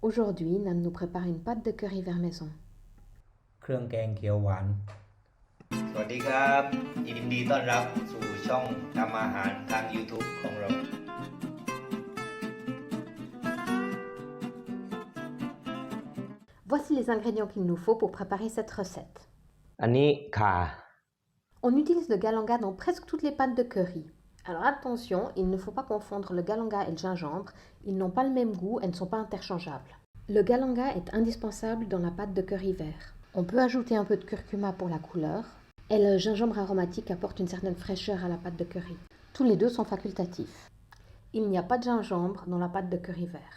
Aujourd'hui, Nan nous prépare une pâte de curry vert maison. เครื่องแกงเขียวหวานสวัสดีครับยินดีต้อนรับสู่ช่องทำอาหารทาง YouTube ของเรา Voici les ingrédients qu'il nous faut pour préparer cette recette. อันนี้ข่า On utilise le galanga dans presque toutes les pâtes de curry. Alors attention, il ne faut pas confondre le galanga et le gingembre, ils n'ont pas le même goût et ne sont pas interchangeables. Le galanga est indispensable dans la pâte de curry vert. On peut ajouter un peu de curcuma pour la couleur, et le gingembre aromatique apporte une certaine fraîcheur à la pâte de curry. Tous les deux sont facultatifs. Il n'y a pas de gingembre dans la pâte de curry vert.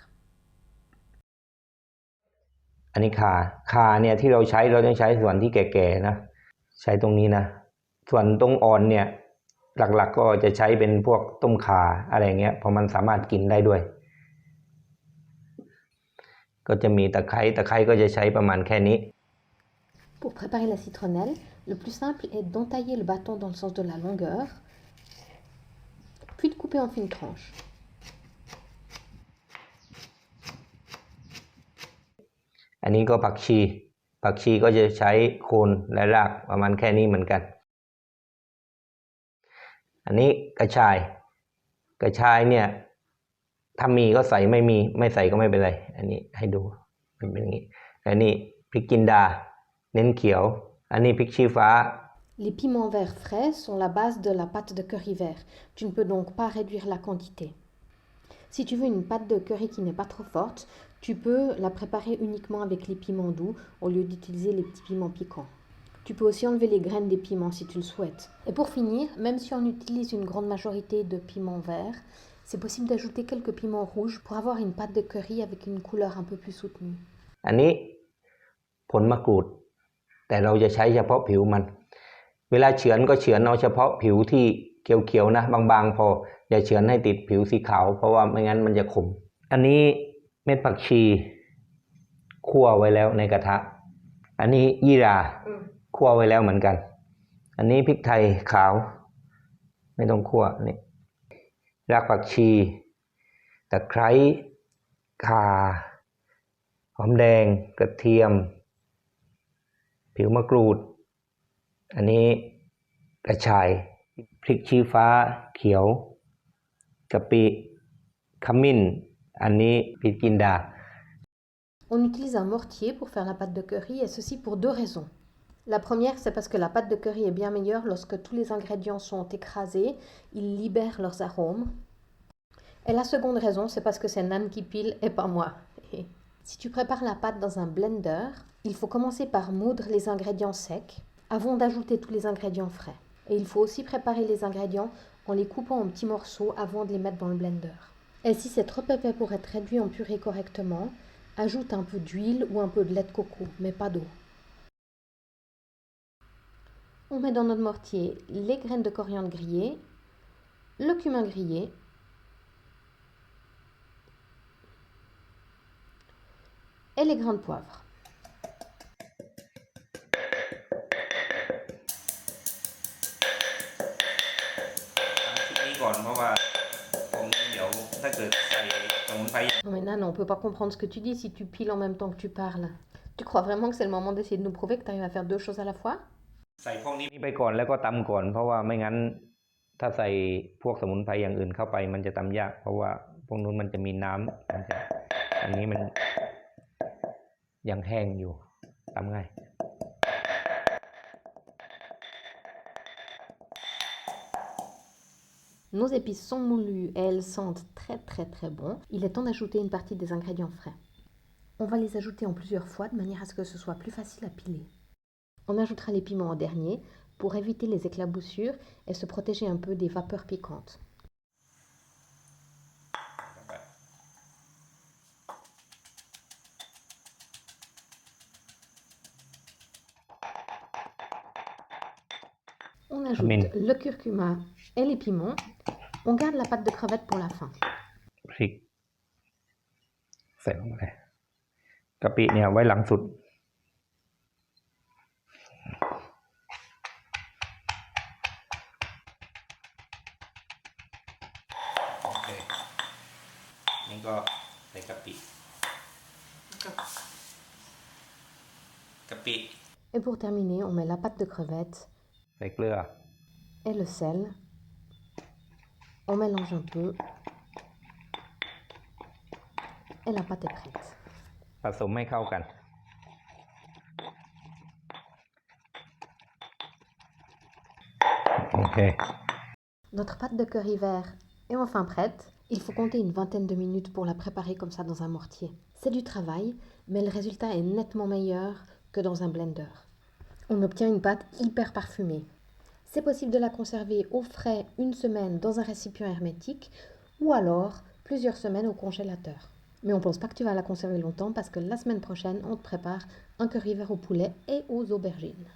อันนี้ข่าเนี่ยที่เราต้องใช้ส่วนที่แก่ๆนะใช้ตรงนี้นะส่วนตรงอ่อนเนี่ยหลักๆก็จะใช้เป็นพวกต้มข่าอะไรเงี้ยเพราะมันสามารถกินได้ด้วยก็จะมีตะไคร้ก็จะใช้ประมาณแค่นี้ Pour préparer la citronnelle, le plus simple est d'entailler le bâton dans le sens de la longueur, puis de couper en fines tranches. อันนี้ก็ผักชีก็จะใช้โคนและรากประมาณแค่นี้เหมือนกันอันนี้กระชายเนี่ยถ้ามีก็ใส่ไม่ใส่ก็ไม่เป็นไรอันนี้ให้ดูมันเป็นอย่างนี้อันนี้พริกจินดาเน้นเขียวอันนี้พริกชี้ฟ้า Les piments verts frais sont la base de la pâte de curry vert. Tu ne peux donc pas réduire la quantité. Si tu veux une pâte de curry qui n'est pas trop forte, tu peux la préparer uniquement avec les piments doux au lieu d'utiliser les petits piments piquants. Tu peux aussi enlever les graines des piments si tu le souhaites. Et pour finir, même si on utilise une grande majorité de piments verts, c'est possible d'ajouter quelques piments rouges pour avoir une pâte de curry avec une couleur un peu plus soutenue. อันนี้ผลมะกรูดแต่เราจะใช้เฉพาะผิวมันเวลาเฉือนก็เฉือนเอาเฉพาะผิวที่เขียวๆนะบางๆพออย่าเฉือนให้ติดผิวสีขาวเพราะว่าไม่งั้นมันจะขมอันนี้เม็ดผักชีคั่วไว้แล้วในกระทะอันนี้ยี่หร่าคั่วไว้แล้วเหมือนกันอันนี้พริกไทยขาวไม่ต้องคั่วนี่รากผักชีตะไคร้ข่าหอมแดงกระเทียมผิวมะกรูดอันนี้กระชายพริกชี้ฟ้าเขียวกะปิขมิ้นอันนี้พริกจินดา On utilise un mortier pour faire la pâte de curry et ceci pour deux raisons. La première, c'est parce que la pâte de curry est bien meilleure lorsque tous les ingrédients sont écrasés, ils libèrent leurs arômes. Et la seconde raison, c'est parce que c'est Nan qui pile et pas moi. Si tu prépares la pâte dans un blender, il faut commencer par moudre les ingrédients secs avant d'ajouter tous les ingrédients frais. Et il faut aussi préparer les ingrédients en les coupant en petits morceaux avant de les mettre dans le blender. Et si c'est trop épais pour être réduit en purée correctement, ajoute un peu d'huile ou un peu de lait de coco, mais pas d'eau. On met dans notre mortier les graines de coriandre grillées, le cumin grillé, et les grains de poivre. ก่อนเพราะว่าผมเดี๋ยวถ้าเกิดใส่สมุนไพร Non mais Nan, on peut pas comprendre ce que tu dis si tu piles en même temps que tu parles. Tu crois vraiment que c'est le moment d'essayer de nous prouver que tu arrives à faire deux choses à la fois? ใส่พวกนี้ไปก่อนแล้วก็ตำก่อนเพราะว่าไม่งั้นถ้าใส่พวกสมุนไพรอย่างอื่นเข้าไปมันจะตำยากเพราะว่าพวกนู้นมันจะมีน้ำอันนี้มันยังแห้งอยู่ตำง่าย Nos épices sont moulues et elles sentent très très très bon. Il est temps d'ajouter une partie des ingrédients frais. On va les ajouter en plusieurs fois de manière à ce que ce soit plus facile à piler. On ajoutera les piments en dernier pour éviter les éclaboussures et se protéger un peu des vapeurs piquantes. On ajoute le curcuma et les piments. On garde la pâte de crevette pour la fin. พริกใส่ลงไปกะปิเนี่ยไว้หลังสุดโอเคนี่ก็ใส่กะปิ ปิ Et pour terminer, on met la pâte de crevettes ใส่เกลือ et le sel. On mélange un peu. Et la pâte est prête. ผสมให้เข้ากัน โอเค Notre pâte de curry vert est enfin prête. Il faut compter une vingtaine de minutes pour la préparer comme ça dans un mortier. C'est du travail, mais le résultat est nettement meilleur que dans un blender. On obtient une pâte hyper parfumée. C'est possible de la conserver au frais une semaine dans un récipient hermétique ou alors plusieurs semaines au congélateur. Mais on pense pas que tu vas la conserver longtemps parce que la semaine prochaine, on te prépare un curry vert au poulet et aux aubergines.